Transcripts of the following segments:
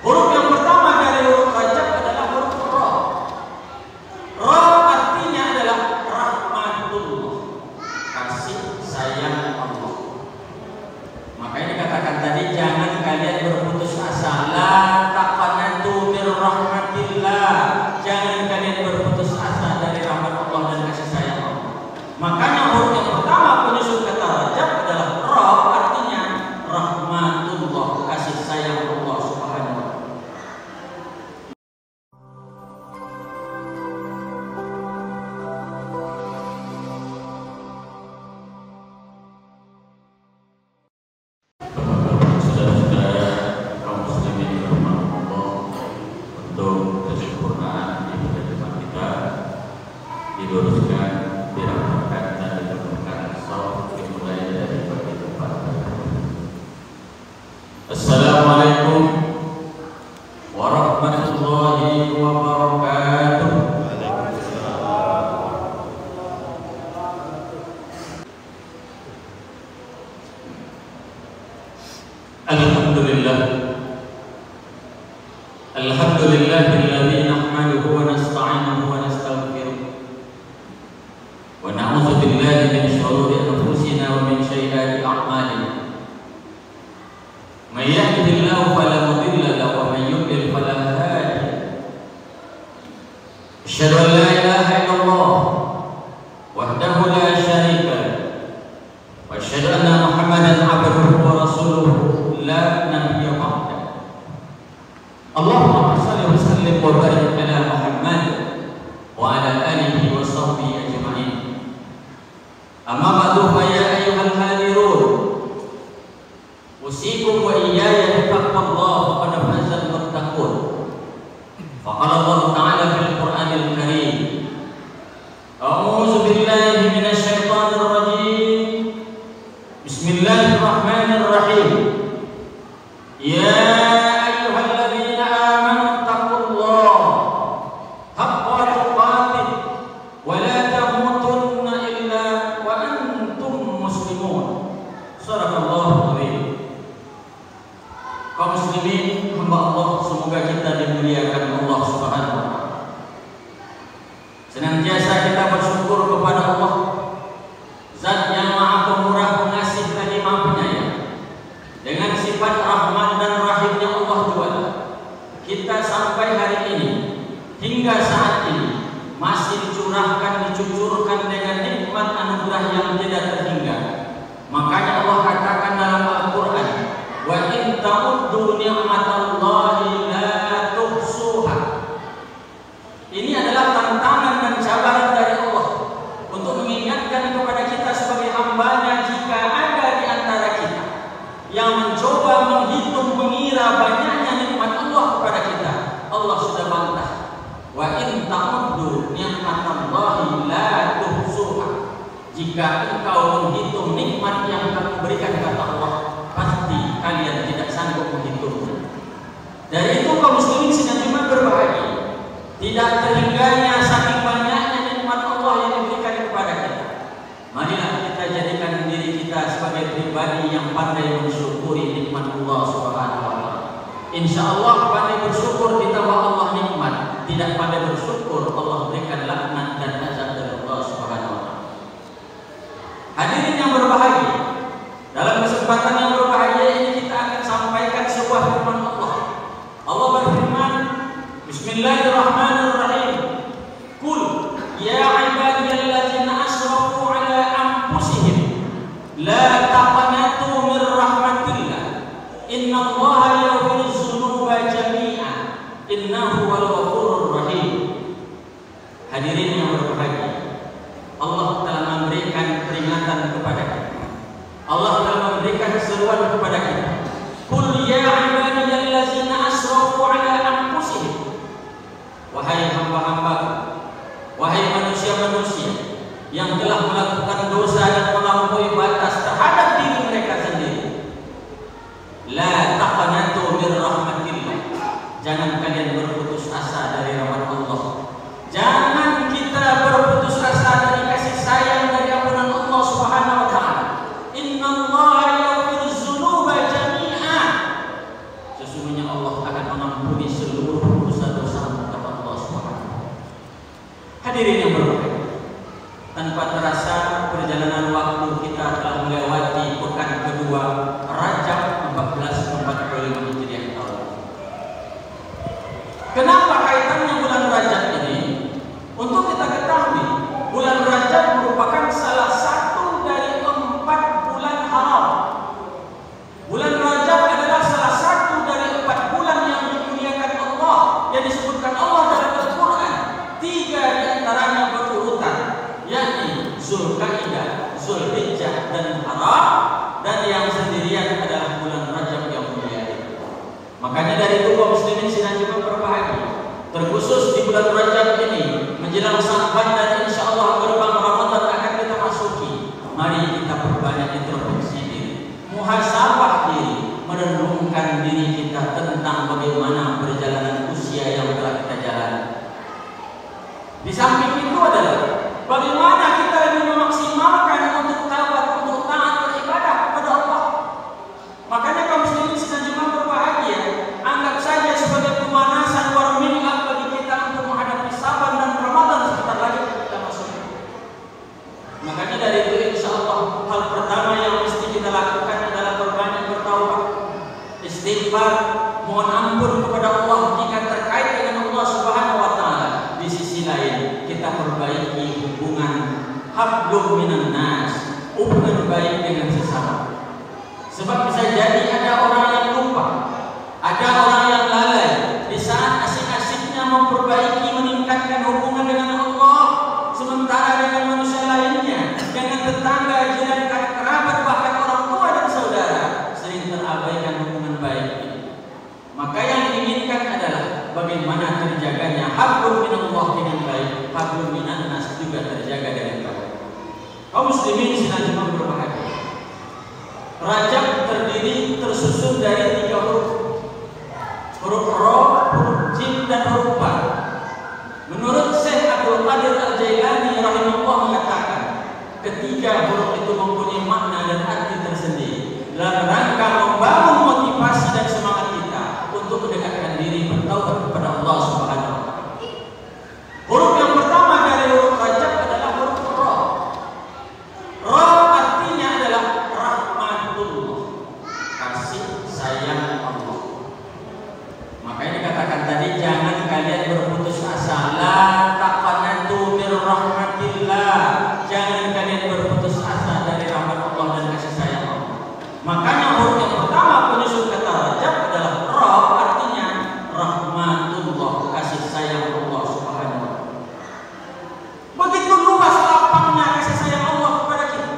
Huruf yang pertama dari huruf Rajab adalah huruf Ra. Ra artinya adalah rahmatullah, kasih sayang Allah. Makanya dikatakan tadi, jangan kalian berputus asa. La taqnatu mir rahmatillah. Jangan kalian berputus asa dari rahmat Allah dan kasih sayang Allah. Makanya huruf yang pertama penyusun kata Rajab adalah Ra, artinya rahmatullah, kasih sayang Allah Subhanahu wa ta'ala. Saudara-saudara kaum muslimin rahimahumullah, untuk kesempurnaan ibadah jemaah kita diluruskan, dirapatkan dan ditemukan shaf dimulai dari bagi tempat. Assalamualaikum warahmatullahi wabarakatuh. Alhamdulillah. Alhamdulillahilladzi nahmaduhu wa nasta'inuhu wa nastaghfiruh. Wa na'udzu billahi min shururi anfusina wa min sayyiati a'malina. May yahdihillahu fala mudilla lahu wa may yudlil fala hadiya. Asyhadu an la ilaha illallah wahdahu la syarika lahu wa asyhadu anna Muhammadan 'abduhu wa rasuluhu la nabiyya ba'da. Allahumma shalli wa sallim wa barik ala Muhammad wa ala alihi wa sahbihi ajma'in. Amma ba'du, fa ya ayyuhal hadirun, usikum wa iyaya bittaqwallah faqad fazal muttaqun. Faqala Allah ta'ala fil Qur'anil Karim, a'udzu billahi minasy syaithanir rajim. Bismillahirrahmanirrahim. Ya ayyuhalladzina amanu taqullaha haqqa tuqatih wa la tamutunna illa wa antum muslimun. Shadaqallahu adzim. Kaum muslimin hamba Allah, semoga kita dimuliakan Allah Subhanahu wa ta'ala. Senantiasa kita bersyukur kepada Allah, Zat yang Maha Pemurah, Pengasih lagi Maha Penyayang. Dengan sifat Rahman dan Rahimnya Allah Ta'ala, kita sampai hari ini hingga saat ini masih dicurahkan, dicucurkan dengan nikmat anugerah yang tidak terhingga. Makanya Allah katakan dalam Al-Quran, wa in ta'uddu ni'matallahi la tuhsuha. Ini adalah tantangan dan cabaran dari Allah untuk mengingatkan kepada kita sebagai hambanya, jika ada di antara kita yang mencoba menghitung, mengira banyaknya nikmat Allah kepada kita, Allah sudah bantah. Wa in ta'uddu ni'matallahi la tuhsuha. Jika engkau menghitung nikmat yang kamu berikan kepada Allah, pasti kalian tidak sanggup menghitungnya. Dari itu kaum muslimin sedang berbahagia, tidak terhingganya saking banyaknya nikmat Allah yang diberikan kepada kita. Marilah kita jadikan diri kita sebagai pribadi yang pandai mensyukuri nikmat Allah Subhanahu wa ta'ala. Insyaallah pandai bersyukur ditambah Allah nikmat, tidak pandai bersyukur Allah berikan laknat dan azab dari Allah Subhanahu wa ta'ala. Hadirin yang berbahagia, dalam kesempatan yang berbahagia ini kita akan sampaikan sebuah firman Allah. Allah berfirman, Bismillahirrahmanirrahim. Qul ya ibadiyalladzina asrafu ala anfusihim la taqnatu mir rahmatillah innallaha yaghfiru dzunuba jami'an innahu wal ghafurur rahim. Hadirin yang berbahagia, Allah telah memberikan peringatan kepada kita. Allah telah memberikan seruan kepada kita. Qul ya ibadiyalladzina asrafu ala anfusihim. Wahai hamba-hambaku, wahai manusia-manusia yang telah melakukan dosa dan melampaui batas terhadap diri mereka sendiri, la taqnatu mir rahmatillah. Jangan kalian berputus asa dari rahmat Allah. Jangan kita berputus asa dari kasih sayang dari ampunan Allah Subhanahu wa ta'ala. Innallaha yaghfiru dzunuba jami'an. Sesungguhnya Allah akan mengampuni Kenapa kaitannya bulan Rajab ini? Untuk kita ketahui, bulan Rajab merupakan salah satu dari 4 bulan haram. Bulan Rajab adalah salah satu dari 4 bulan yang dimuliakan Allah, yang disebutkan Allah dalam Al-Quran. 3 di antaranya berurutan, yakni Zulkaidah, Zulhijjah, dan Haram, dan yang sendirian adalah bulan Rajab yang mulia. Makanya dari itu kaum muslimin sidang juga berbahagia, terkhusus di bulan Rajab ini menjelang Sya'ban dan insya Allah gerbang Ramadan akan kita masuki. Mari kita perbanyak introspeksi diri, muhasabah diri, merenungkan diri kita tentang bagaimana perjalanan usia yang telah kita jalani. Di samping itu adalah bagaimana kita lebih memaksimalkan untuk taubat, untuk taat beribadah kepada Allah. Makanya kaum muslimin sedang juga berbahagia, anggap saja sebagai pemanasan warming up bagi kita untuk menghadapi Sya'ban dan Ramadan sebentar lagi kita masuk. Makanya dari itu insya Allah hal pertama yang mesti kita lakukan adalah berbanyak bertaubat, istighfar, mohon ampun kepada Allah jika terkait dengan Allah Subhanahu wa taala. Di sisi lain kita perbaiki hubungan hablum minan nas, hubungan baik dengan sesama. Sebab bisa jadi ada orang yang lupa, ada orang yang lalai di saat asik-asiknya memperbaiki, meningkatkan hubungan dengan Allah, sementara dengan manusia lainnya, dengan tetangga, jiran, kerabat, bahkan orang tua dan saudara sering terabaikan hubungan baik ini. Maka yang diinginkan adalah bagaimana terjaganya hablum minallah dengan baik, hablum minan nas juga terjaga dengan baik. Kaum muslimin sedang berbahagia. Rajab tersusun dari 3 huruf. Huruf Ra, huruf Jim, dan huruf Ba. Menurut Syekh Abdul Qadir Al-Jailani rahimahullah mengatakan, ketiga huruf itu mempunyai makna dan arti tersendiri dalam rangka membangun motivasi dan semangat kita untuk mendekatkan diri bertaubat kepada Allah Subhanahu wa taala. Huruf yang pertama dari huruf Rajab adalah huruf Ra. Ra artinya adalah rahmatullah, kasih sayang Allah. Makanya dikatakan tadi, jangan kalian berputus asa, la taqnatu mir rahmatillah. Jangan kalian berputus asa dari rahmat Allah dan kasih sayang Allah. Makanya huruf yang pertama penyusun kata Rajab adalah Ra, artinya rahmatullah, kasih sayang Allah Subhanahu wa taala. Begitu luas lapangnya kasih sayang Allah kepada kita.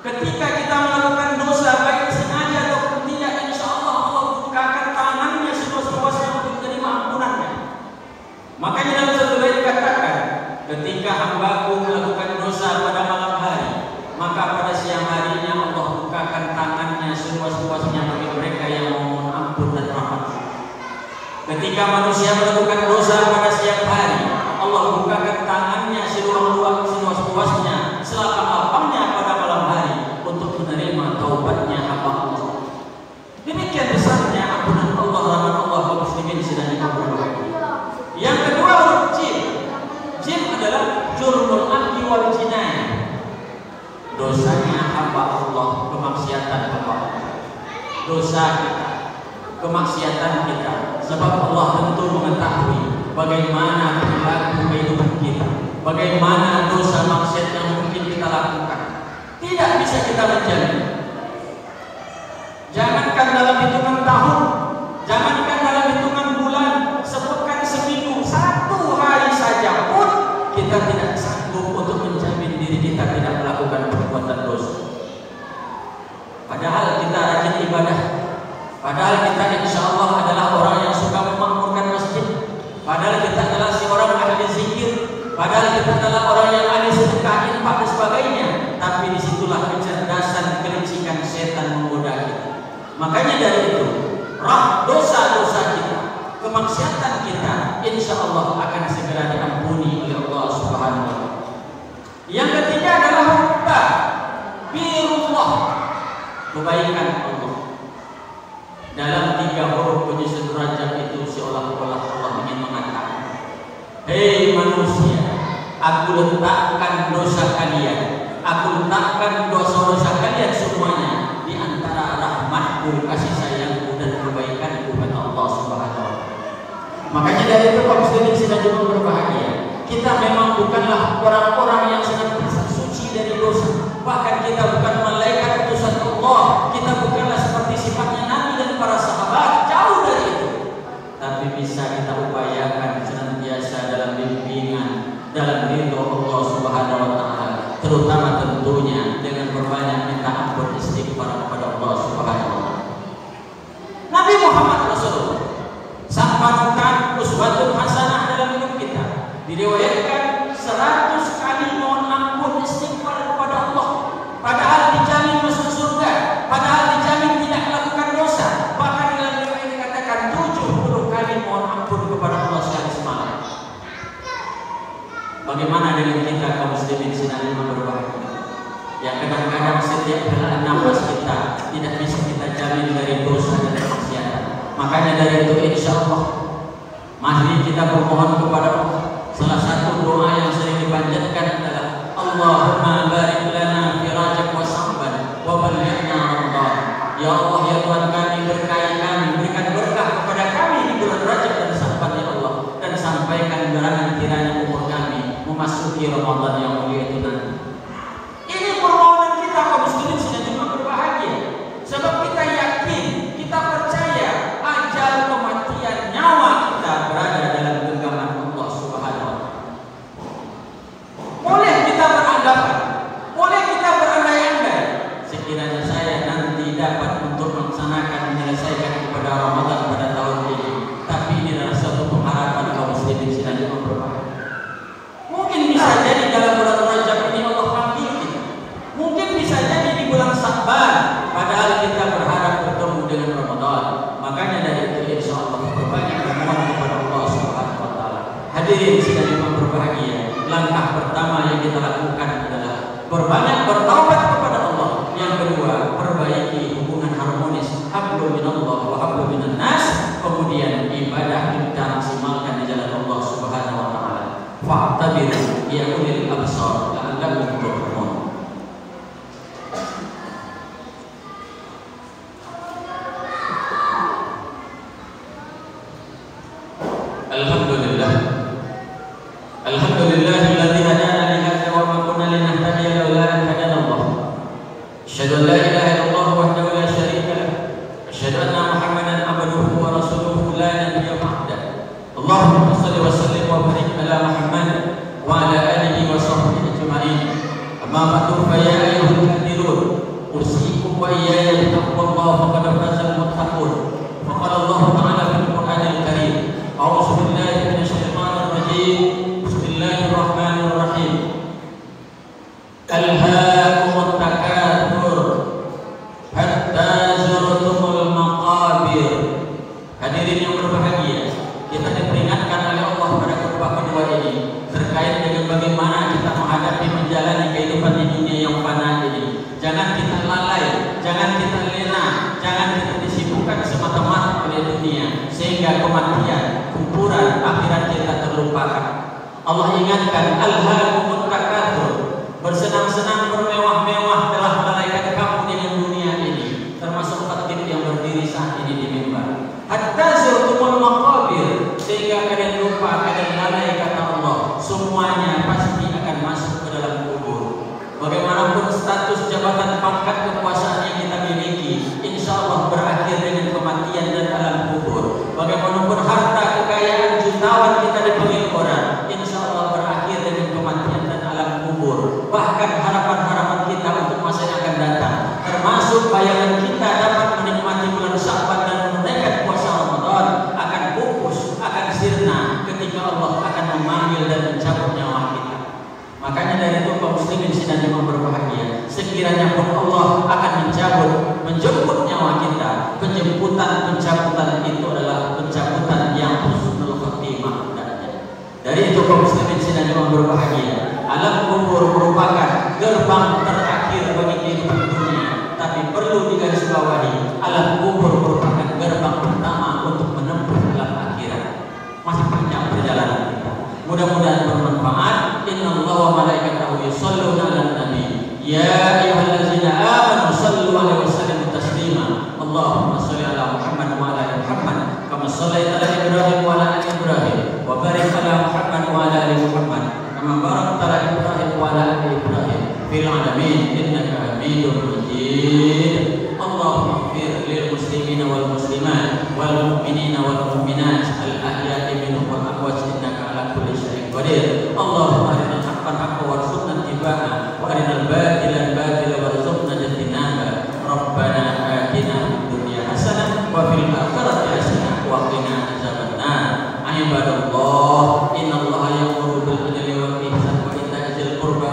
Ketika kita melakukan dosa baik sengaja ataupun tidak, insya Allah Allah bukakan tangannya seluas-luasnya untuk menerima ampunannya. Makanya dalam satu ayat dikatakan, ketika hambaku melakukan dosa pada malam hari, maka pada siang harinya Allah bukakan tangannya seluas-luasnya bagi mereka yang memohon ampun dan rahmat. Ketika manusia melakukan dosa pada siang hari, Allah bukakan tangannya seluas-luasnya, selapang-lapangnya pada malam hari untuk menerima taubatnya hamba Allah. Demikian besarnya ampunan Allah, rahmat Allah kaum muslimin sedang berbahagia. Yang kedua huruf Jim. Jim adalah jurmul abdi wal jinayah. Dosanya hamba Allah, kemaksiatan hamba Allah. Dosa kita, kemaksiatan kita. Sebab Allah tentu mengetahui bagaimana perilaku kehidupan kita, bagaimana dosa maksiat yang mungkin kita lakukan. Tidak bisa kita menjamin. Jangankan dalam hitungan tahun, jangankan dalam hitungan bulan, sepekan, seminggu, 1 hari saja pun kita tidak sanggup untuk menjamin diri kita tidak melakukan perbuatan dosa. Padahal kita rajin ibadah, padahal kita insya Allah adalah orang yang suka memakmurkan masjid, padahal kita adalah seorang ahli zikir, padahal kita adalah orang yang ahli sedekah, infak dan sebagainya. Tapi disitulah kecerdasan, kelicikan setan menggoda kita. Makanya dari itu, dosa-dosa kita, kemaksiatan kita, insya Allah akan segera diampuni oleh Allah Subhanahu wa taala. Yang ketiga adalah hubba, birullah, kebaikan Allah. Dalam 3 huruf penyusun Rajab itu seolah-olah Allah ingin mengatakan, hei manusia, aku letakkan dosa kalian, aku letakkan dosa-dosa kalian semuanya di antara rahmatku, kasih sayangku dan kebaikanku kepada Allah Subhanahu wa taala. Makanya dari itu kaum muslimin sidang Jumat berbahagia, kita memang bukanlah orang-orang yang senantiasa suci dari dosa. Bahkan kita bukan malaikat utusan Allah, kita bukanlah seperti sifatnya Nabi dan para sahabat, jauh dari itu. Tapi bisa kita upayakan senantiasa dalam bimbingan, dalam ridho Allah Subhanahu wa taala, terutama tentunya dengan berbanyak minta ampun istighfar kepada Allah Subhanahu wa taala. Nabi Muhammad Rasulullah sang panutan uswatun hasanah dalam hidup kita, diriwayatkan 100 kali mohon ampun istighfar kepada Allah, padahal dijamin masuk surga, padahal dijamin tidak melakukan dosa. Bahkan dalam riwayat dikatakan 70 kali mohon ampun kepada Allah sekali semalam. Bagaimana dengan kita kaum muslimin sidang Jumat berbahagia, yang kadang-kadang setiap helaan nafas kita tidak bisa kita jamin dari dosa dan kemaksiatan. Makanya dari itu insya Allah mari kita bermohon kepada Allah. Salah satu doa yang sering dipanjatkan adalah Allahumma barik lana fi Rajab wa Sya'ban wa ballighna Ramadan. Ya Allah, ya Tuhan kami, berkahi kami, berikan berkah kepada kami di bulan Rajab dan Sya'ban ya Allah, dan sampaikan gerangan kiranya umur kami memasuki Ramadan yang mulia itu nanti. Ini permohonan kita kaum muslimin sidang Jumat berbahagia, sebab kita yakin, kita percaya ajal kematian nyawa kita berada dalam genggaman Allah Subhanahu wa taala. Boleh kita beranggapan, boleh kita berandai-andai, sekiranya saya nanti dapat untuk melaksanakan menyelesaikan ibadah Ramadan pada tahun ini. Tapi ini adalah satu pengharapan kaum muslimin sidang Jumat berbahagia. Mungkin bisa jadi dalam bulan Rajab ini Allah panggil kita. Mungkin bisa jadi di bulan Sya'ban, padahal kita berharap bertemu dengan Ramadan. Makanya dari itu insya Allah berbanyak memohon kepada Allah Subhanahu wa taala. Hadirin sidang Jumat berbahagia, langkah pertama yang kita lakukan adalah berbanyak bertaubat kepada Allah. Yang kedua, perbaiki hubungan harmonis hablum minallah wa hablum minan nas. Kemudian ibadah kita maksimalkan di jalan Allah Subhanahu wa taala. Fa'tabiru ya ulil absar la'allakum turhamun. Alhamdulillah, alhamdulillahilladzi hadana li hadza wa ma kunna linahtadiya laula an hadana Allah. Asyhadu an la ilaha illallah wahdahu la syarika lah, asyhadu anna Muhammadan abduhu wa rasuluhu la nabiyya ba'dah. Allahumma shalli wa sallim wa barik ala Muhammad wa ala alihi wa sahbihi ajma'in. Amma ba'du, fa ya ayyuhal mu'minun usikum wa iyaya bi taqwallahi faqad fazal muttaqun. Faqala Allah ta'ala fil Qur'anil Karim, a'udzu billahi minasy syaithanir rajim. Bismillahirrahmanirrahim. Alhaakumut takatsur hatta zurtumul maqabir. Hadirin yang berbahagia, kita diperingatkan oleh Allah pada khutbah kedua ini terkait dengan bagaimana kita menghadapi menjalani kehidupan di dunia yang fana ini. Jangan kita lalai, jangan kita lena, jangan kita disibukkan semata-mata oleh dunia sehingga kematian, kuburan, akhirat kita terlupakan. Allah ingatkan, alhaakumut takatsur, bersenang-senang, bermewah-mewah telah melalaikan kamu dengan dunia ini, termasuk khatib yang berdiri saat ini di mimbar. Hatta zurtumul maqabir, sehingga kalian lupa, kalian lalai kata Allah, semuanya pasti akan masuk ke dalam kubur. Bagaimanapun status jabatan pangkat kekuasaan yang kita miliki, insya Allah berakhir dengan kematian dan alam kubur. Bagaimanapun harta kekayaan jutawan kita dibeli orang, insya Allah berakhir dengan kematian dan alam kubur. Bahkan harapan-harapan kita untuk masa yang akan datang, termasuk bayangan kita dapat menikmati bulan Sya'ban dan menunaikan puasa Ramadan, akan pupus, akan sirna ketika Allah akan memanggil dan mencabut nyawa kita. Makanya dari itu kaum muslimin sidang Jumat berbahagia, sekiranya pun Allah akan menjemput nyawa kita, pencabutan itu adalah pencabutan yang husnul khatimah. Dari itu kaum muslimin sidang Jumat berbahagia, alam kubur merupakan gerbang terakhir bagi kehidupan dunia, tapi perlu digarisbawahi, alam kubur merupakan gerbang pertama untuk menempuh alam akhirat. Masih panjang perjalanan kita. Mudah-mudahan bermanfaat. Innallaha wa malaikatahu yusholluna 'alan nabi. Ya ayyuhallazina amanu shallu 'alaihi wa sallimu taslima. Allahumma shalli 'ala Muhammad wa 'ala ali Muhammad kama shallaita 'ala Ibrahim wa 'ala ali Ibrahim والمؤمنات الأحياء منهم والأموات إنك على كل شيء قدير اللهم أرنا الحق حقا وارزقنا اتباعه وأرنا الباطل باطلا وارزقنا اجتنابه ربنا آتنا في الدنيا حسنة وفي الآخرة حسنة وقنا عذاب النار عباد الله إن الله يأمر بالعدل والإحسان وإيتاء ذي القربى